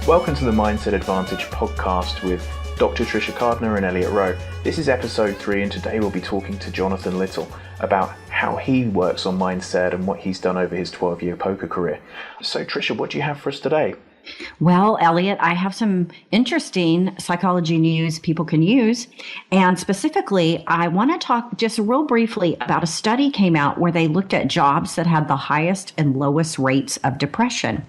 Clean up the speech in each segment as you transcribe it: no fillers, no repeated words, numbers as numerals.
Welcome to the Mindset Advantage podcast with Dr. Tricia Cardner and Elliot Rowe. This is episode 3, and today we'll be talking to Jonathan Little about how he works on mindset and what he's done over his 12-year poker career. So Tricia, what do you have for us today? Well, Elliot, I have some interesting psychology news people can use. And specifically, I want to talk just real briefly about a study came out where they looked at jobs that had the highest and lowest rates of depression.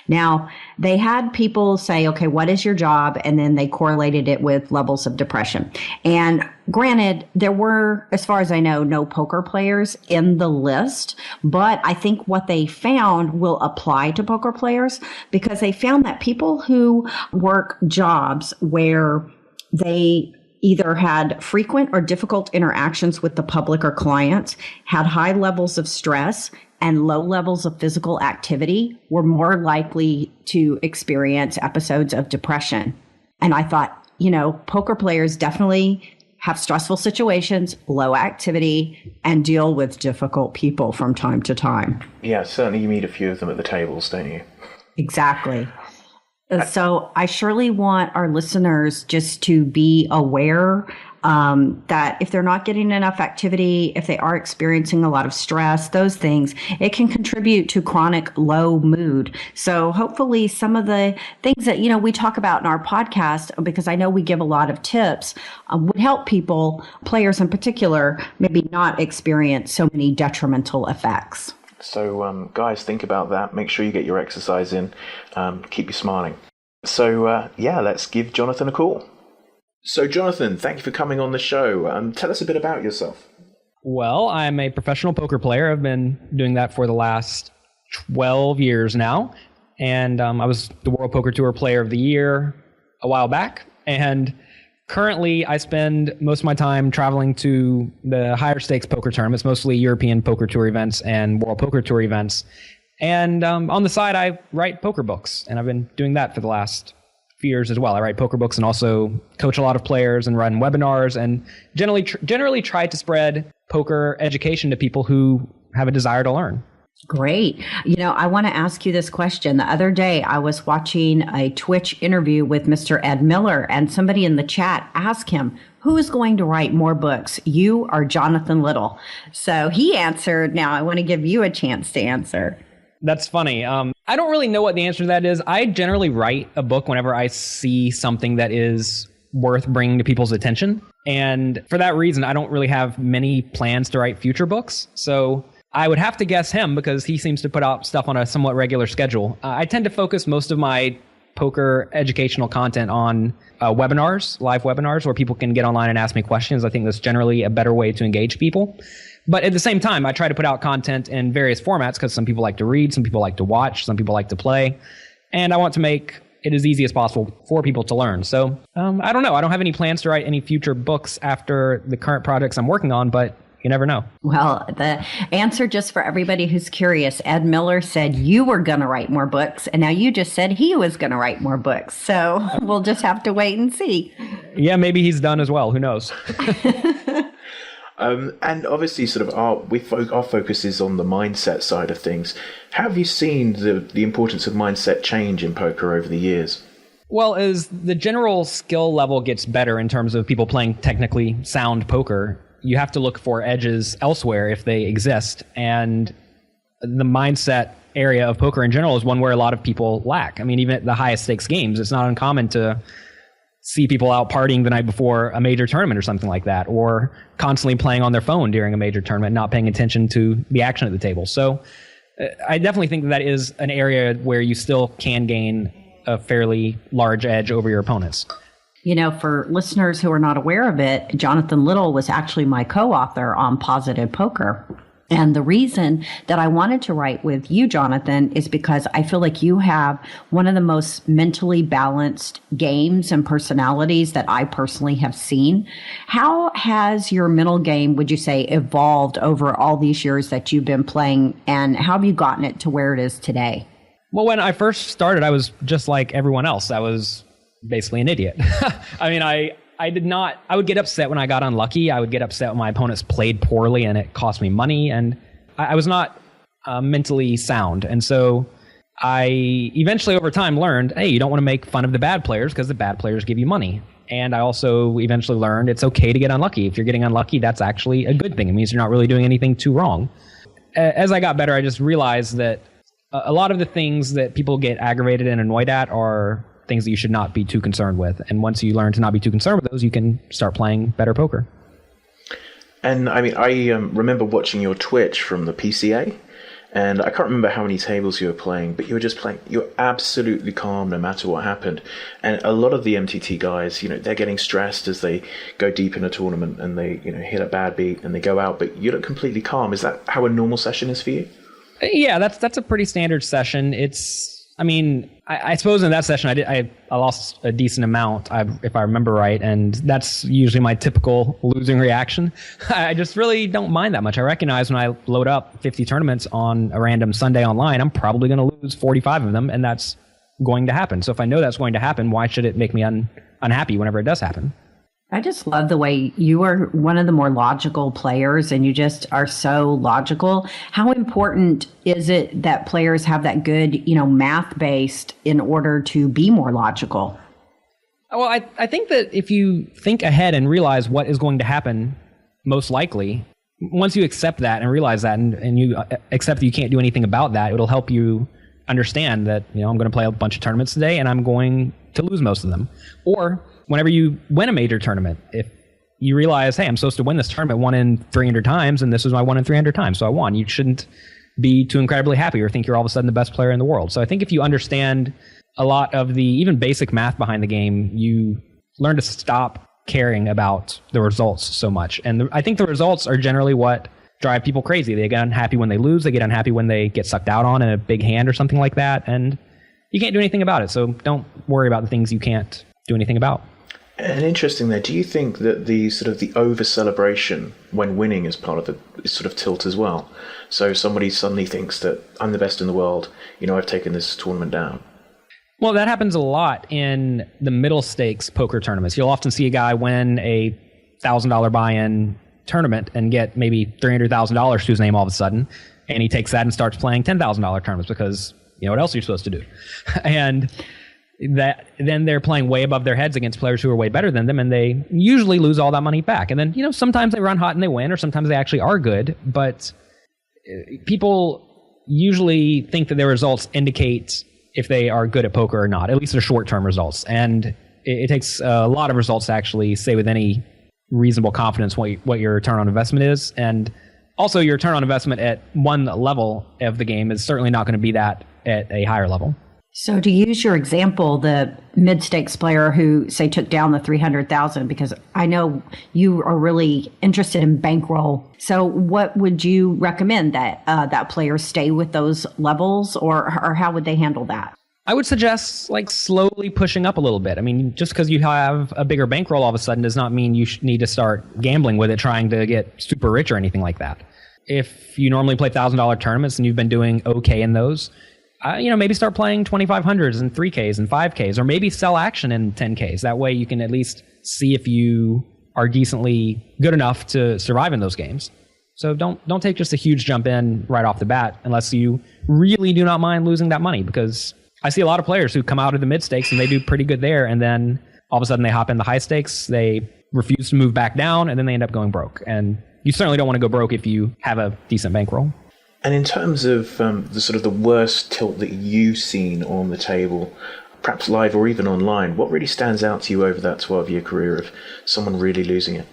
Now, they had people say, okay, what is your job? And then they correlated it with levels of depression. And granted, there were, as far as I know, no poker players in the list. But I think what they found will apply to poker players, because they found that people who work jobs where they either had frequent or difficult interactions with the public or clients, had high levels of stress, and low levels of physical activity were more likely to experience episodes of depression. And I thought, poker players definitely have stressful situations, low activity, and deal with difficult people from time to time. Yeah, certainly you meet a few of them at the tables, don't you? Exactly. So I surely want our listeners just to be aware that if they're not getting enough activity, if they are experiencing a lot of stress, those things, it can contribute to chronic low mood. So hopefully some of the things that, we talk about in our podcast, because I know we give a lot of tips, would help people, players in particular, maybe not experience so many detrimental effects. So guys, think about that. Make sure you get your exercise in. Keep you smiling. So let's give Jonathan a call. So Jonathan, thank you for coming on the show. Tell us a bit about yourself. Well, I'm a professional poker player. I've been doing that for the last 12 years now. And I was the World Poker Tour Player of the Year a while back. And currently, I spend most of my time traveling to the higher stakes poker tournaments, mostly European Poker Tour events and World Poker Tour events. And on the side, I write poker books, and I've been doing that for the last few years as well. I write poker books and also coach a lot of players and run webinars, and generally try to spread poker education to people who have a desire to learn. Great. I want to ask you this question. The other day, I was watching a Twitch interview with Mr. Ed Miller, and somebody in the chat asked him, who is going to write more books, you or Jonathan Little? So he answered. Now I want to give you a chance to answer. That's funny. I don't really know what the answer to that is. I generally write a book whenever I see something that is worth bringing to people's attention. And for that reason, I don't really have many plans to write future books. So I would have to guess him, because he seems to put out stuff on a somewhat regular schedule. I tend to focus most of my poker educational content on webinars, live webinars, where people can get online and ask me questions. I think that's generally a better way to engage people. But at the same time, I try to put out content in various formats, because some people like to read, some people like to watch, some people like to play. And I want to make it as easy as possible for people to learn. So I don't know. I don't have any plans to write any future books after the current projects I'm working on, but you never know. Well, the answer, just for everybody who's curious, Ed Miller said you were going to write more books, and now you just said he was going to write more books. So we'll just have to wait and see. Yeah, maybe he's done as well. Who knows? And obviously, sort of our focus is on the mindset side of things. How have you seen the importance of mindset change in poker over the years? Well, as the general skill level gets better in terms of people playing technically sound poker, you have to look for edges elsewhere if they exist. And the mindset area of poker in general is one where a lot of people lack. I mean, even at the highest stakes games, it's not uncommon to see people out partying the night before a major tournament or something like that, or constantly playing on their phone during a major tournament, not paying attention to the action at the table. So I definitely think that is an area where you still can gain a fairly large edge over your opponents. For listeners who are not aware of it, Jonathan Little was actually my co-author on Positive Poker. And the reason that I wanted to write with you, Jonathan, is because I feel like you have one of the most mentally balanced games and personalities that I personally have seen. How has your mental game, would you say, evolved over all these years that you've been playing, and how have you gotten it to where it is today? Well, when I first started, I was just like everyone else. I was basically an idiot. I mean, I would get upset when I got unlucky. I would get upset when my opponents played poorly and it cost me money. And I was not mentally sound. And so I eventually over time learned, hey, you don't want to make fun of the bad players because the bad players give you money. And I also eventually learned it's okay to get unlucky. If you're getting unlucky, that's actually a good thing. It means you're not really doing anything too wrong. As I got better, I just realized that a lot of the things that people get aggravated and annoyed at are things that you should not be too concerned with. And once you learn to not be too concerned with those, you can start playing better poker. And I mean, I remember watching your Twitch from the PCA, and I can't remember how many tables you were playing, but you were just playing, you're absolutely calm no matter what happened. And a lot of the MTT guys, they're getting stressed as they go deep in a tournament and they, hit a bad beat and they go out, but you look completely calm. Is that how a normal session is for you? Yeah, that's a pretty standard session. I suppose in that session I lost a decent amount, if I remember right, and that's usually my typical losing reaction. I just really don't mind that much. I recognize when I load up 50 tournaments on a random Sunday online, I'm probably going to lose 45 of them, and that's going to happen. So if I know that's going to happen, why should it make me unhappy whenever it does happen? I just love the way you are one of the more logical players, and you just are so logical. How important is it that players have that good, math based in order to be more logical? Well, I think that if you think ahead and realize what is going to happen, most likely, once you accept that and realize that and you accept that you can't do anything about that, it'll help you understand that, I'm going to play a bunch of tournaments today and I'm going to lose most of them. Or whenever you win a major tournament, if you realize, hey, I'm supposed to win this tournament 1 in 300 times, and this was my 1 in 300 times, so I won. You shouldn't be too incredibly happy or think you're all of a sudden the best player in the world. So I think if you understand a lot of the even basic math behind the game, you learn to stop caring about the results so much. And I think the results are generally what drive people crazy. They get unhappy when they lose. They get unhappy when they get sucked out on in a big hand or something like that. And you can't do anything about it. So don't worry about the things you can't do anything about. And interesting there, do you think that the sort of the over celebration when winning is part of the sort of tilt as well? So somebody suddenly thinks that I'm the best in the world, I've taken this tournament down. Well, that happens a lot in the middle stakes poker tournaments. You'll often see a guy win a $1,000 buy-in tournament and get maybe $300,000 to his name all of a sudden, and he takes that and starts playing $10,000 tournaments because what else are you supposed to do? And that then they're playing way above their heads against players who are way better than them, and they usually lose all that money back. And then sometimes they run hot and they win, or sometimes they actually are good, but people usually think that their results indicate if they are good at poker or not, at least their short-term results. And it takes a lot of results to actually say with any reasonable confidence what your return on investment is. And also your return on investment at one level of the game is certainly not going to be that at a higher level. So to use your example, the mid-stakes player who, say, took down the 300,000, because I know you are really interested in bankroll. So what would you recommend that that player stay with those levels, or how would they handle that? I would suggest slowly pushing up a little bit. I mean, just because you have a bigger bankroll all of a sudden does not mean you need to start gambling with it, trying to get super rich or anything like that. If you normally play $1,000 tournaments and you've been doing okay in those, maybe start playing 2,500s and 3Ks and 5Ks, or maybe sell action in 10Ks. That way you can at least see if you are decently good enough to survive in those games. So don't take just a huge jump in right off the bat unless you really do not mind losing that money, because I see a lot of players who come out of the mid stakes and they do pretty good there, and then all of a sudden they hop in the high stakes, they refuse to move back down, and then they end up going broke. And you certainly don't want to go broke if you have a decent bankroll. And in terms of the sort of the worst tilt that you've seen on the table, perhaps live or even online, what really stands out to you over that 12-year career of someone really losing it?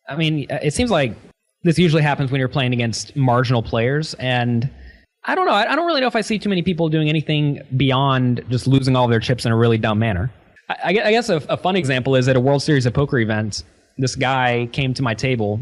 I mean, it seems like this usually happens when you're playing against marginal players, and I don't know. I don't really know if I see too many people doing anything beyond just losing all their chips in a really dumb manner. I guess a fun example is at a World Series of Poker event, this guy came to my table,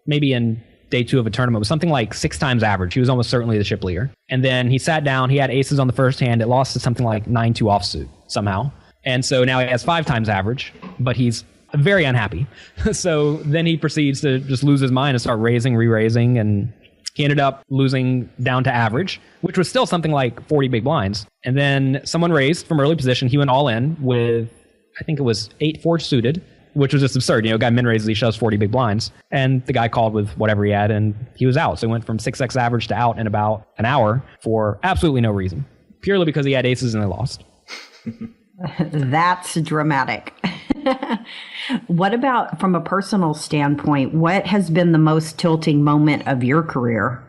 maybe in day 2 of a tournament, was something like 6 times average. He was almost certainly the chip leader. And then he sat down, he had aces on the first hand. It lost to something like 9-2 offsuit somehow. And so now he has 5 times average, but he's very unhappy. So then he proceeds to just lose his mind and start raising, re-raising, and he ended up losing down to average, which was still something like 40 big blinds. And then someone raised from early position. He went all in with, I think it was 8-4 suited, which was just absurd. A guy min raises, he shoves 40 big blinds, and the guy called with whatever he had, and he was out. So he went from 6x average to out in about an hour for absolutely no reason. purely because he had aces and I lost. That's dramatic. What about from a personal standpoint? What has been the most tilting moment of your career?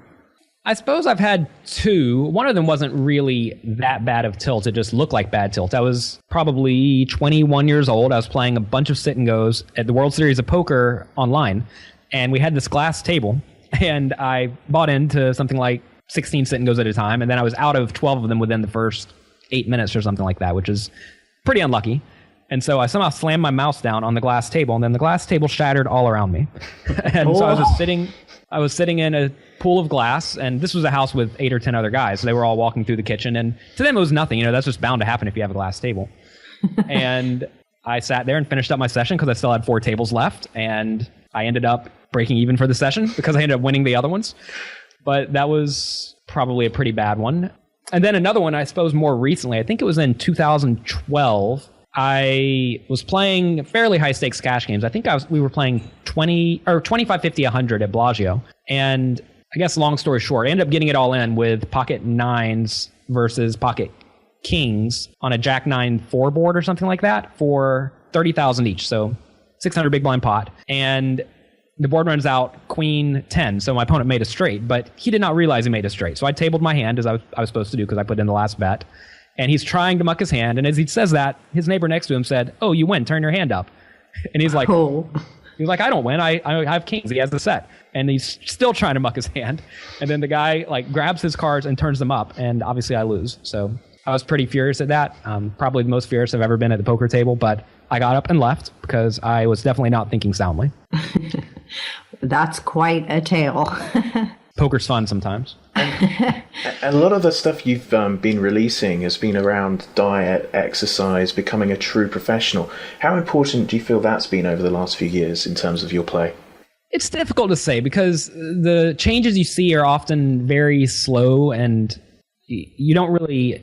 I suppose I've had two. One of them wasn't really that bad of tilt. It just looked like bad tilt. I was probably 21 years old. I was playing a bunch of sit and goes at the World Series of Poker online. And we had this glass table. And I bought into something like 16 sit and goes at a time. And then I was out of 12 of them within the first 8 minutes or something like that, which is pretty unlucky. And so I somehow slammed my mouse down on the glass table. And then the glass table shattered all around me. And so I was just sitting in a pool of glass, and this was a house with 8 or 10 other guys. So they were all walking through the kitchen, and to them it was nothing. That's just bound to happen if you have a glass table. And I sat there and finished up my session because I still had 4 tables left, and I ended up breaking even for the session because I ended up winning the other ones. But that was probably a pretty bad one. And then another one, I suppose more recently, I think it was in 2012. I was playing fairly high stakes cash games. I think we were playing 25, 50, 100 at Bellagio. And I guess long story short, I ended up getting it all in with pocket nines versus pocket kings on a Jack 9-4 board or something like that for 30,000 each. So 600 big blind pot. And the board runs out Queen 10. So my opponent made a straight, but he did not realize he made a straight. So I tabled my hand as I was supposed to do because I put in the last bet. And he's trying to muck his hand. And as he says that, his neighbor next to him said, "Oh, you win. Turn your hand up." And he's like, Oh. He's like, "I don't win. I have kings." He has the set. And he's still trying to muck his hand. And then the guy grabs his cards and turns them up. And obviously I lose. So I was pretty furious at that. Probably the most furious I've ever been at the poker table. But I got up and left because I was definitely not thinking soundly. That's quite a tale. Poker's fun sometimes. A lot of the stuff you've been releasing has been around diet, exercise, becoming a true professional. How important do you feel that's been over the last few years in terms of your play? It's difficult to say because the changes you see are often very slow and you don't really,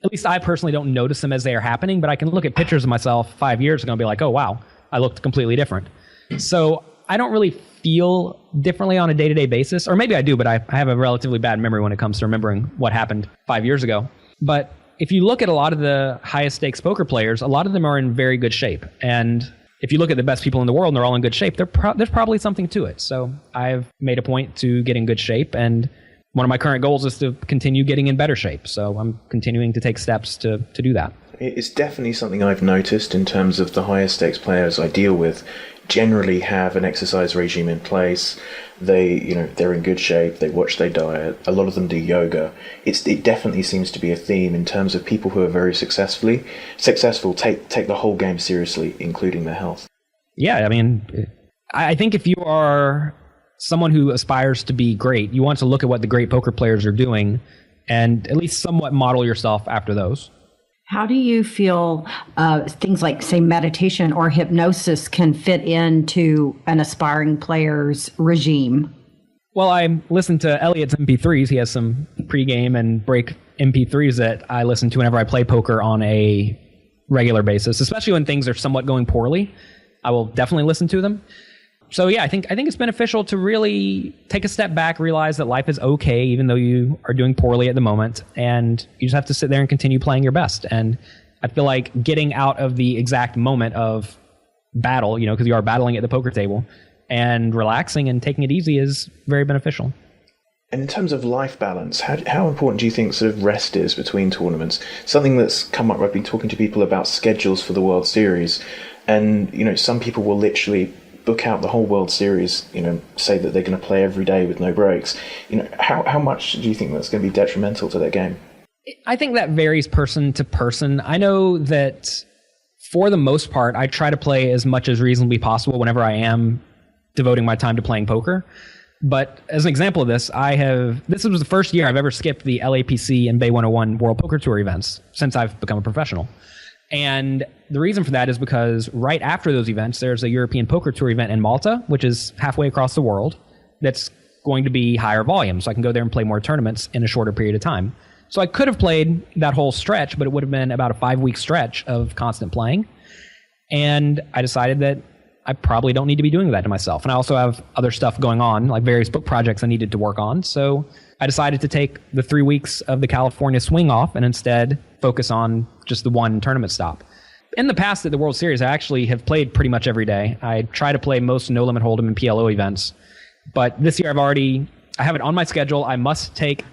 at least I personally don't notice them as they are happening, but I can look at pictures of myself 5 years ago and be like, oh, wow, I looked completely different. So I don't really feel differently on a day-to-day basis, or maybe I do, but I have a relatively bad memory when it comes to remembering what happened 5 years ago. But if you look at a lot of the highest stakes poker players, a lot of them are in very good shape. And if you look at the best people in the world and they're all in good shape, there's probably something to it. So I've made a point to get in good shape, and one of my current goals is to continue getting in better shape. So I'm continuing to take steps to do that. It's definitely something I've noticed in terms of the highest stakes players I deal with generally have an exercise regime in place. They're in good shape. They watch their diet. A lot of them do yoga. It definitely seems to be a theme in terms of people who are very successful take the whole game seriously, including their health. Yeah, I mean, I think if you are someone who aspires to be great, you want to look at what the great poker players are doing and at least somewhat model yourself after those. How do you feel things like, say, meditation or hypnosis can fit into an aspiring player's regime? Well, I listen to Elliot's MP3s. He has some pregame and break MP3s that I listen to whenever I play poker on a regular basis, especially when things are somewhat going poorly. I will definitely listen to them. So yeah, I think it's beneficial to really take a step back, realize that life is okay, even though you are doing poorly at the moment, and you just have to sit there and continue playing your best. And I feel like getting out of the exact moment of battle, because you are battling at the poker table, and relaxing and taking it easy is very beneficial. And in terms of life balance, how important do you think sort of rest is between tournaments? Something that's come up, I've been talking to people about schedules for the World Series, and some people will literally book out the whole World Series, say that they're going to play every day with no breaks. How much do you think that's going to be detrimental to their game? I think that varies person to person. I know that for the most part, I try to play as much as reasonably possible whenever I am devoting my time to playing poker. But as an example of this, this was the first year I've ever skipped the LAPC and Bay 101 World Poker Tour events since I've become a professional. And the reason for that is because right after those events, there's a European Poker Tour event in Malta, which is halfway across the world, that's going to be higher volume. So I can go there and play more tournaments in a shorter period of time. So I could have played that whole stretch, but it would have been about a 5-week stretch of constant playing. And I decided that I probably don't need to be doing that to myself. And I also have other stuff going on, like various book projects I needed to work on. So I decided to take the 3 weeks of the California swing off and instead focus on just the one tournament stop. In the past at the World Series, I actually have played pretty much every day. I try to play most No Limit Hold'em and PLO events. But this year I have it on my schedule. I must take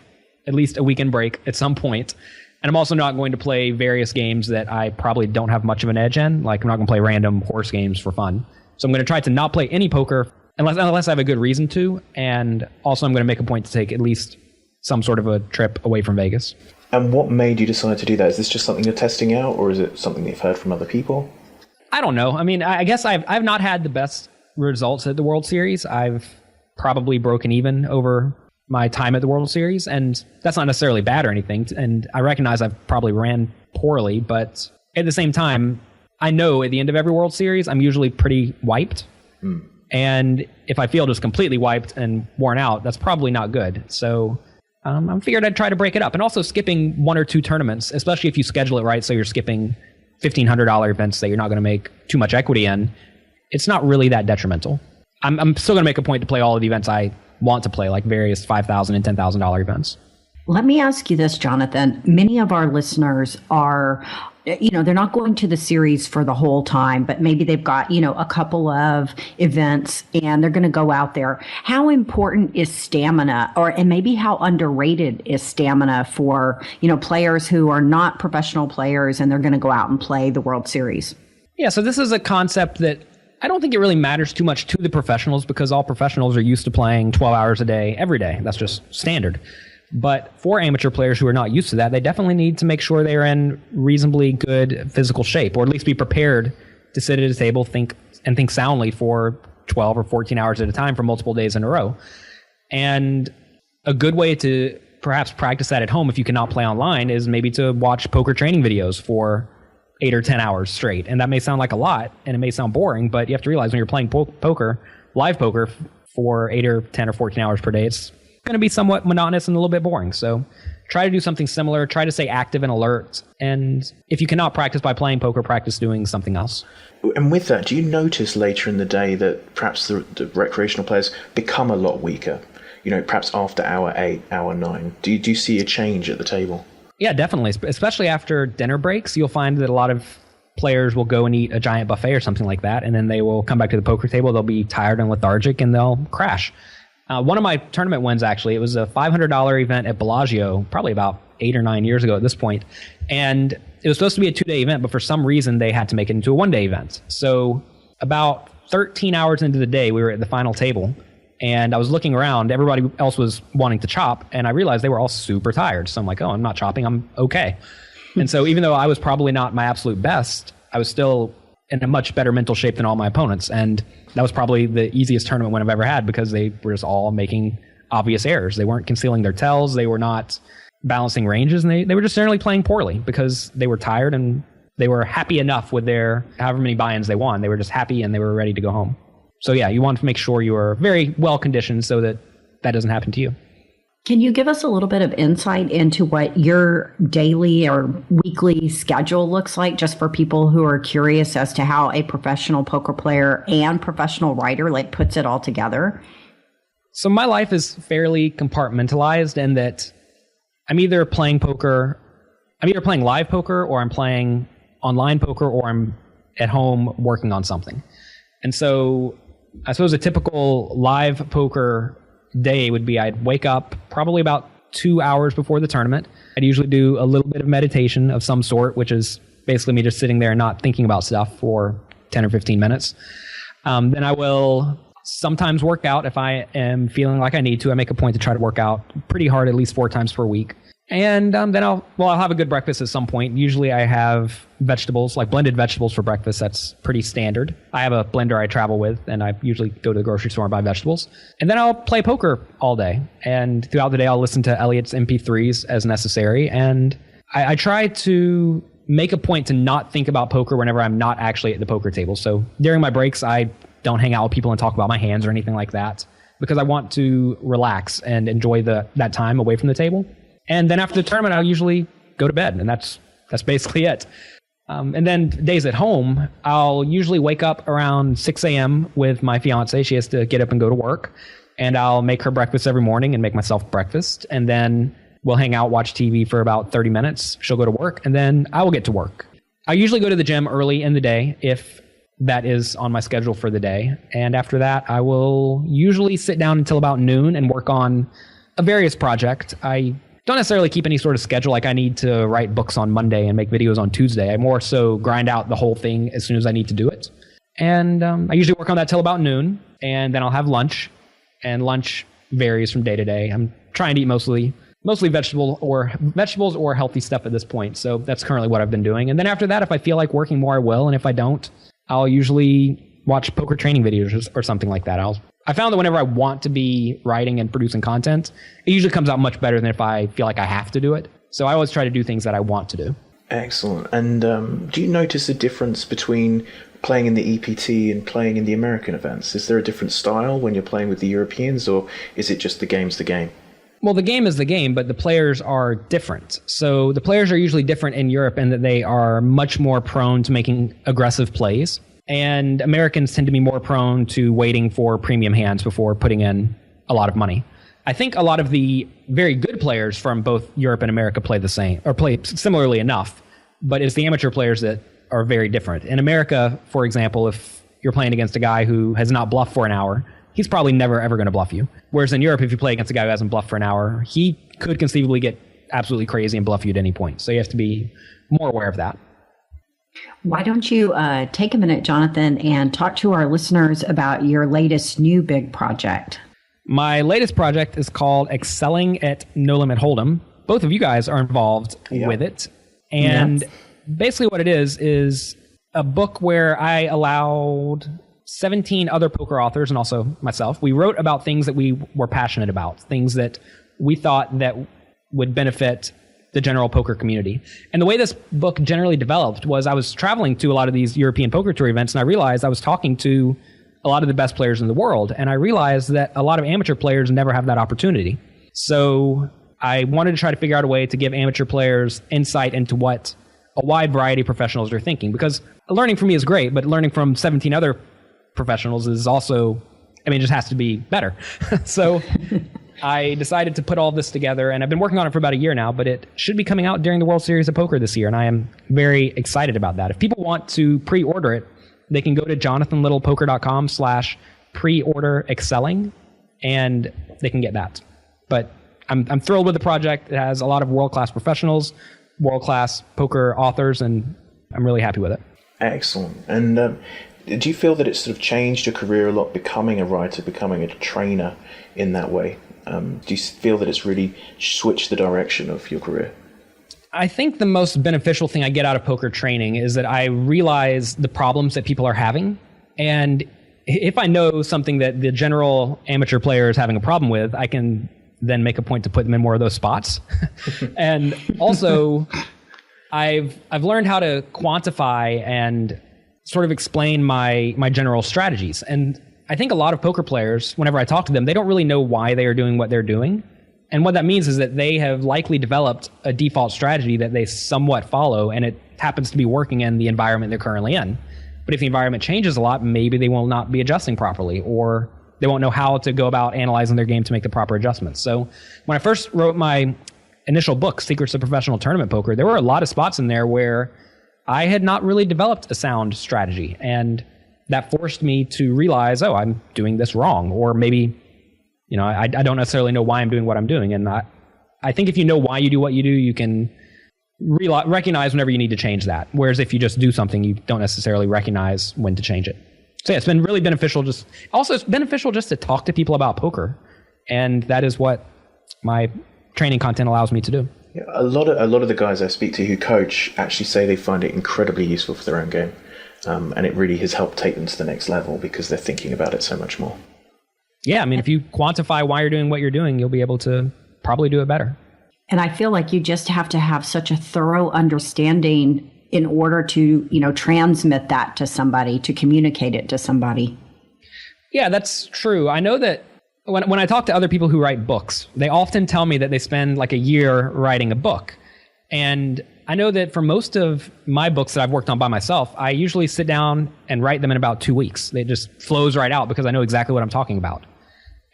at least a weekend break at some point. And I'm also not going to play various games that I probably don't have much of an edge in. Like, I'm not going to play random horse games for fun. So I'm going to try to not play any poker unless I have a good reason to. And also I'm going to make a point to take at least some sort of a trip away from Vegas. And what made you decide to do that? Is this just something you're testing out, or is it something that you've heard from other people? I don't know. I mean, I guess I've not had the best results at the World Series. I've probably broken even over my time at the World Series, and that's not necessarily bad or anything. And I recognize I've probably ran poorly, but at the same time, I know at the end of every World Series, I'm usually pretty wiped. And if I feel just completely wiped and worn out, that's probably not good. So I figured I'd try to break it up. And also skipping one or two tournaments, especially if you schedule it right, so you're skipping $1,500 events that you're not going to make too much equity in, it's not really that detrimental. I'm still going to make a point to play all of the events I want to play, like various $5,000 and $10,000 events. Let me ask you this, Jonathan. Many of our listeners are, they're not going to the series for the whole time, but maybe they've got, a couple of events and they're going to go out there. How important is stamina, and maybe how underrated is stamina for, players who are not professional players and they're going to go out and play the World Series? Yeah, so this is a concept that I don't think it really matters too much to the professionals, because all professionals are used to playing 12 hours a day every day. That's just standard. But for amateur players who are not used to that, they definitely need to make sure they're in reasonably good physical shape, or at least be prepared to sit at a table, think soundly for 12 or 14 hours at a time for multiple days in a row. And a good way to perhaps practice that at home, if you cannot play online, is maybe to watch poker training videos for 8 or 10 hours straight. And that may sound like a lot, and it may sound boring, but you have to realize when you're playing poker, live poker, for 8 or 10 or 14 hours per day, it's going to be somewhat monotonous and a little bit boring. So try to do something similar. Try to stay active and alert. And if you cannot practice by playing poker, practice doing something else. And with that, do you notice later in the day that perhaps the recreational players become a lot weaker? Perhaps after hour 8, hour 9. Do you see a change at the table? Yeah, definitely. Especially after dinner breaks, you'll find that a lot of players will go and eat a giant buffet or something like that, and then they will come back to the poker table. They'll be tired and lethargic, and they'll crash. One of my tournament wins, actually, it was a $500 event at Bellagio, probably about 8 or 9 years ago at this point. And it was supposed to be a 2-day event, but for some reason they had to make it into a 1-day event. So about 13 hours into the day, we were at the final table, and I was looking around. Everybody else was wanting to chop, and I realized they were all super tired. So I'm like, I'm not chopping. I'm okay. And so even though I was probably not my absolute best, I was still in a much better mental shape than all my opponents. And that was probably the easiest tournament win I've ever had, because they were just all making obvious errors. They weren't concealing their tells. They were not balancing ranges. And they were just generally playing poorly because they were tired, and they were happy enough with their however many buy-ins they won. They were just happy and they were ready to go home. So yeah, you want to make sure you are very well conditioned so that doesn't happen to you. Can you give us a little bit of insight into what your daily or weekly schedule looks like, just for people who are curious as to how a professional poker player and professional writer puts it all together? So my life is fairly compartmentalized in that I'm either playing live poker, or I'm playing online poker, or I'm at home working on something. And so I suppose a typical live poker day would be I'd wake up probably about 2 hours before the tournament. I'd usually do a little bit of meditation of some sort, which is basically me just sitting there and not thinking about stuff for 10 or 15 minutes. Then I will sometimes work out if I am feeling like I need to. I make a point to try to work out pretty hard at least 4 times per week. And then I'll have a good breakfast at some point. Usually I have vegetables, like blended vegetables for breakfast. That's pretty standard. I have a blender I travel with, and I usually go to the grocery store and buy vegetables. And then I'll play poker all day. And throughout the day, I'll listen to Elliot's MP3s as necessary. And I try to make a point to not think about poker whenever I'm not actually at the poker table. So during my breaks, I don't hang out with people and talk about my hands or anything like that, because I want to relax and enjoy that time away from the table. And then after the tournament, I'll usually go to bed, and that's basically it. And then days at home, I'll usually wake up around 6 a.m. with my fiance. She has to get up and go to work. and I'll make her breakfast every morning and make myself breakfast. And then we'll hang out, watch TV for about 30 minutes. She'll go to work, and then I will get to work. I usually go to the gym early in the day if that is on my schedule for the day. And after that, I will usually sit down until about noon and work on a various project. I don't necessarily keep any sort of schedule, like I need to write books on Monday and make videos on Tuesday. I more so grind out the whole thing as soon as I need to do it. And I usually work on that till about noon, and then I'll have lunch. And lunch varies from day to day. I'm trying to eat mostly vegetables or healthy stuff at this point. So that's currently what I've been doing. And then after that, if I feel like working more, I will. And if I don't, I'll usually watch poker training videos or something like that. I found that whenever I want to be writing and producing content, it usually comes out much better than if I feel like I have to do it. So I always try to do things that I want to do. Excellent. And do you notice a difference between playing in the EPT and playing in the American events? Is there a different style when you're playing with the Europeans, or is it just the game's the game? Well, the game is the game, but the players are different. So the players are usually different in Europe in that they are much more prone to making aggressive plays. And Americans tend to be more prone to waiting for premium hands before putting in a lot of money. I think a lot of the very good players from both Europe and America play the same, or play similarly enough, but it's the amateur players that are very different. In America, for example, if you're playing against a guy who has not bluffed for an hour, he's probably never ever going to bluff you. Whereas in Europe, if you play against a guy who hasn't bluffed for an hour, he could conceivably get absolutely crazy and bluff you at any point. So you have to be more aware of that. Why don't you take a minute, Jonathan, and talk to our listeners about your latest new big project? My latest project is called Excelling at No Limit Hold'em. Both of you guys are involved with it. And basically what it is a book where I allowed 17 other poker authors and also myself. We wrote about things that we were passionate about, things that we thought that would benefit the general poker community. And the way this book generally developed was I was traveling to a lot of these European Poker Tour events, and I realized I was talking to a lot of the best players in the world, and I realized that a lot of amateur players never have that opportunity. So I wanted to try to figure out a way to give amateur players insight into what a wide variety of professionals are thinking, because learning from me is great, but learning from 17 other professionals is also, it just has to be better. So I decided to put all this together, and I've been working on it for about a year now, but it should be coming out during the World Series of Poker this year, and I am very excited about that. If people want to pre-order it, they can go to jonathanlittlepoker.com/pre-order excelling, and they can get that. But I'm thrilled with the project. It has a lot of world-class professionals, world-class poker authors, and I'm really happy with it. Excellent. And do you feel that it's sort of changed your career a lot, becoming a writer, becoming a trainer in that way? Do you feel that it's really switched the direction of your career? I think the most beneficial thing I get out of poker training is that I realize the problems that people are having. And if I know something that the general amateur player is having a problem with, I can then make a point to put them in more of those spots. And also, I've learned how to quantify and sort of explain my general strategies. And I think a lot of poker players, whenever I talk to them, they don't really know why they are doing what they're doing. And what that means is that they have likely developed a default strategy that they somewhat follow, and it happens to be working in the environment they're currently in. But if the environment changes a lot, maybe they will not be adjusting properly, or they won't know how to go about analyzing their game to make the proper adjustments. So when I first wrote my initial book, Secrets of Professional Tournament Poker, there were a lot of spots in there where I had not really developed a sound strategy. And that forced me to realize, oh, I'm doing this wrong. Or maybe, I don't necessarily know why I'm doing what I'm doing. And I think if you know why you do what you do, you can recognize whenever you need to change that. Whereas if you just do something, you don't necessarily recognize when to change it. So yeah, it's been really beneficial. It's beneficial just to talk to people about poker. And that is what my training content allows me to do. Yeah, a lot of the guys I speak to who coach actually say they find it incredibly useful for their own game. And it really has helped take them to the next level because they're thinking about it so much more. Yeah, if you quantify why you're doing what you're doing, you'll be able to probably do it better. And I feel like you just have to have such a thorough understanding in order to, transmit that to somebody, to communicate it to somebody. Yeah, that's true. I know that when I talk to other people who write books, they often tell me that they spend like a year writing a book. And I know that for most of my books that I've worked on by myself, I usually sit down and write them in about 2 weeks. It just flows right out because I know exactly what I'm talking about.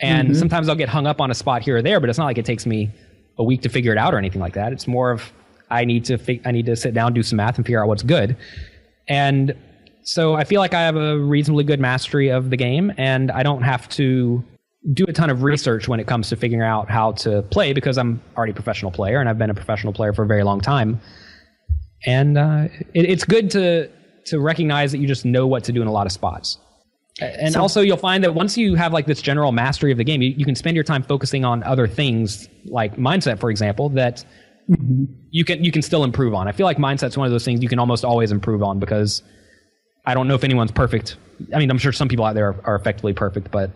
And sometimes I'll get hung up on a spot here or there, but it's not like it takes me a week to figure it out or anything like that. It's more of I need to sit down, do some math, and figure out what's good. And so I feel like I have a reasonably good mastery of the game, and I don't have to do a ton of research when it comes to figuring out how to play because I'm already a professional player, and I've been a professional player for a very long time. And it's good to recognize that you just know what to do in a lot of spots. And also you'll find that once you have like this general mastery of the game, you can spend your time focusing on other things like mindset, for example, that you can still improve on. I feel like mindset's one of those things you can almost always improve on because I don't know if anyone's perfect. I mean, I'm sure some people out there are effectively perfect, but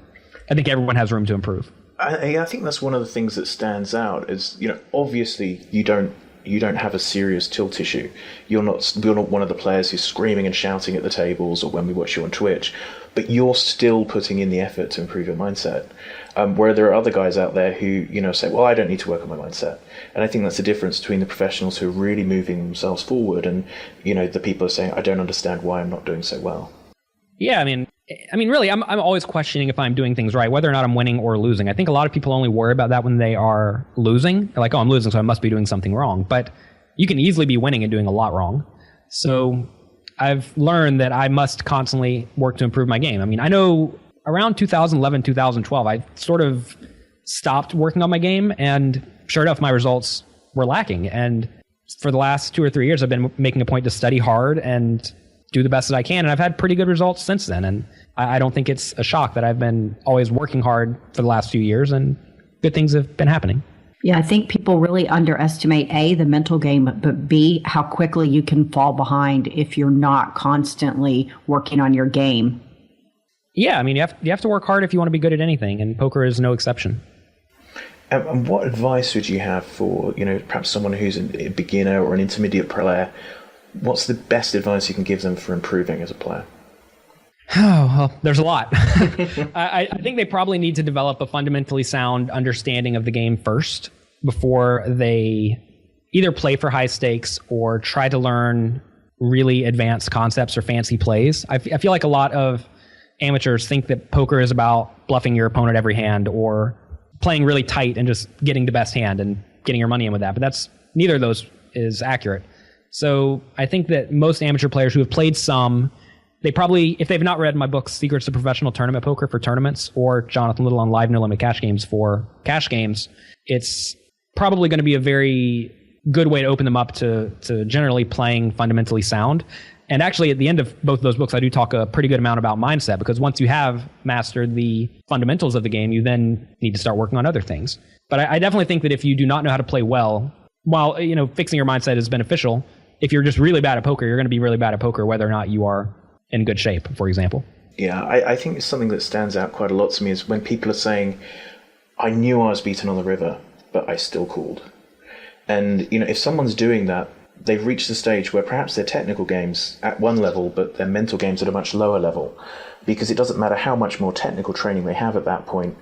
I think everyone has room to improve. I think that's one of the things that stands out is, obviously you don't have a serious tilt issue. You're not one of the players who's screaming and shouting at the tables or when we watch you on Twitch, but you're still putting in the effort to improve your mindset. Where there are other guys out there who, say, well, I don't need to work on my mindset. And I think that's the difference between the professionals who are really moving themselves forward and, the people are saying, I don't understand why I'm not doing so well. Yeah, I mean, really, I'm always questioning if I'm doing things right, whether or not I'm winning or losing. I think a lot of people only worry about that when they are losing. They're like, oh, I'm losing, so I must be doing something wrong. But you can easily be winning and doing a lot wrong. So I've learned that I must constantly work to improve my game. I mean, I know around 2011, 2012, I sort of stopped working on my game, and sure enough, my results were lacking. And for the last 2 or 3 years, I've been making a point to study hard and do the best that I can, and I've had pretty good results since then. And I don't think it's a shock that I've been always working hard for the last few years, and good things have been happening. Yeah, I think people really underestimate A, the mental game, but B, how quickly you can fall behind if you're not constantly working on your game. Yeah, I mean, you have to work hard if you want to be good at anything, and poker is no exception. And what advice would you have for, perhaps someone who's a beginner or an intermediate player? What's the best advice you can give them for improving as a player? Oh, well, there's a lot. I think they probably need to develop a fundamentally sound understanding of the game first before they either play for high stakes or try to learn really advanced concepts or fancy plays. I feel like a lot of amateurs think that poker is about bluffing your opponent every hand or playing really tight and just getting the best hand and getting your money in with that. But neither of those is accurate. So I think that most amateur players who have played some, they probably, if they've not read my books, Secrets to Professional Tournament Poker for Tournaments, or Jonathan Little on Live No Limit Cash Games for cash games, it's probably going to be a very good way to open them up to generally playing fundamentally sound. And actually, at the end of both of those books, I do talk a pretty good amount about mindset, because once you have mastered the fundamentals of the game, you then need to start working on other things. But I definitely think that if you do not know how to play well, while fixing your mindset is beneficial, if you're just really bad at poker, you're going to be really bad at poker whether or not you are in good shape, for example. Yeah, I think it's something that stands out quite a lot to me is when people are saying, I knew I was beaten on the river, but I still called. And, if someone's doing that, they've reached the stage where perhaps their technical game's at one level, but their mental game's at a much lower level. Because it doesn't matter how much more technical training they have at that point.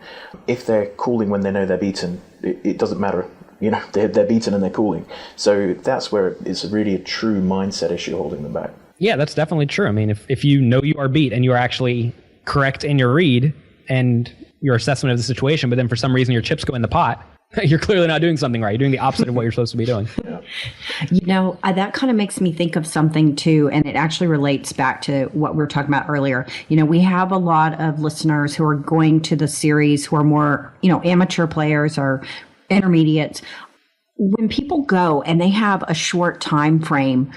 If they're calling when they know they're beaten, it doesn't matter. They're beaten and they're calling. So that's where it's really a true mindset issue holding them back. Yeah, that's definitely true. I mean, if you know you are beat and you are actually correct in your read and your assessment of the situation, but then for some reason your chips go in the pot, you're clearly not doing something right. You're doing the opposite of what you're supposed to be doing. Yeah. That kind of makes me think of something too, and it actually relates back to what we were talking about earlier. We have a lot of listeners who are going to the series who are more, amateur players or intermediates. When people go and they have a short time frame,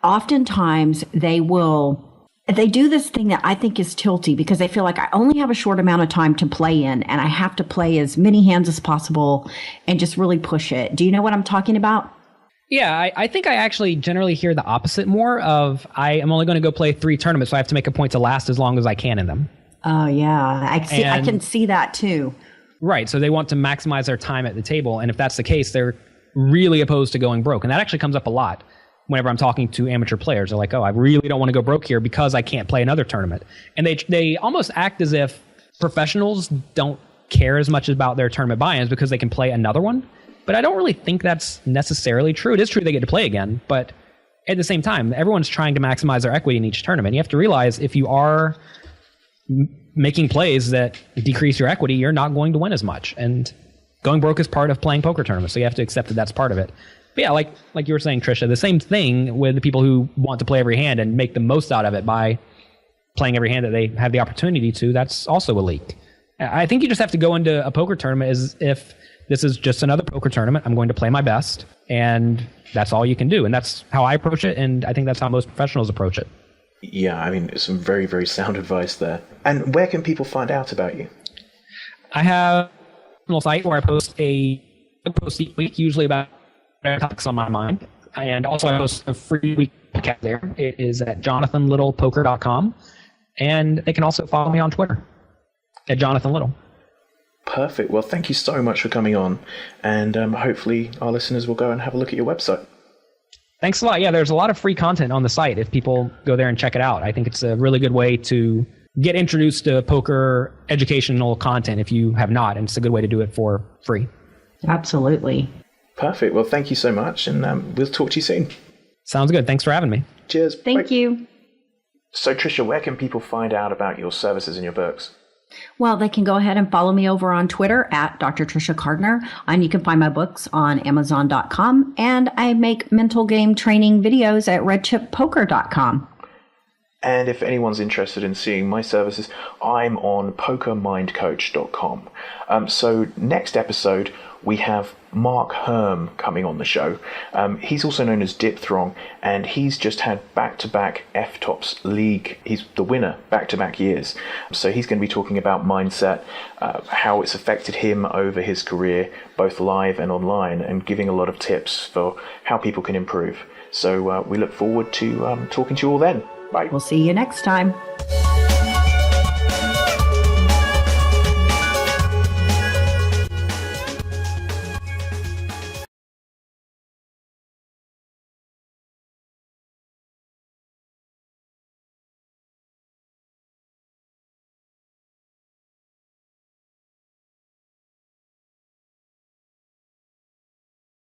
oftentimes they do this thing that I think is tilty, because they feel like I only have a short amount of time to play in and I have to play as many hands as possible and just really push it. Do you know what I'm talking about? Yeah, I think I actually generally hear the opposite more of I am only going to go play 3 tournaments, so I have to make a point to last as long as I can in them. Oh, yeah. I can see that too. Right. So they want to maximize their time at the table. And if that's the case, they're really opposed to going broke. And that actually comes up a lot whenever I'm talking to amateur players. They're like, oh, I really don't want to go broke here because I can't play another tournament. And they almost act as if professionals don't care as much about their tournament buy-ins because they can play another one. But I don't really think that's necessarily true. It is true they get to play again. But at the same time, everyone's trying to maximize their equity in each tournament. You have to realize if you are making plays that decrease your equity, you're not going to win as much. And going broke is part of playing poker tournaments, so you have to accept that that's part of it. But yeah, like you were saying, Trisha, the same thing with the people who want to play every hand and make the most out of it by playing every hand that they have the opportunity to. That's also a leak. I think you just have to go into a poker tournament as if this is just another poker tournament. I'm going to play my best, and that's all you can do. And that's how I approach it, and I think that's how most professionals approach it. Yeah, I mean, some very, very sound advice there. And where can people find out about you? I have a little site where I post a post each week, usually about topics on my mind. And also I post a free week podcast there. It is at jonathanlittlepoker.com. And they can also follow me on Twitter at Jonathan Little. Perfect. Well, thank you so much for coming on. And hopefully our listeners will go and have a look at your website. Thanks a lot. Yeah, there's a lot of free content on the site if people go there and check it out. I think it's a really good way to get introduced to poker educational content if you have not. And it's a good way to do it for free. Absolutely. Perfect. Well, thank you so much. And we'll talk to you soon. Sounds good. Thanks for having me. Cheers. Thank you. So, Trisha, where can people find out about your services and your books? Well, they can go ahead and follow me over on Twitter at Dr. Trisha Cardner. And you can find my books on Amazon.com. And I make mental game training videos at redchippoker.com. And if anyone's interested in seeing my services, I'm on pokermindcoach.com. So next episode, we have Mark Herm coming on the show. He's also known as Dipthrong, and he's just had back-to-back F-Tops League. He's the winner back-to-back years. So he's going to be talking about mindset, how it's affected him over his career, both live and online, and giving a lot of tips for how people can improve. So we look forward to talking to you all then. Bye. We'll see you next time.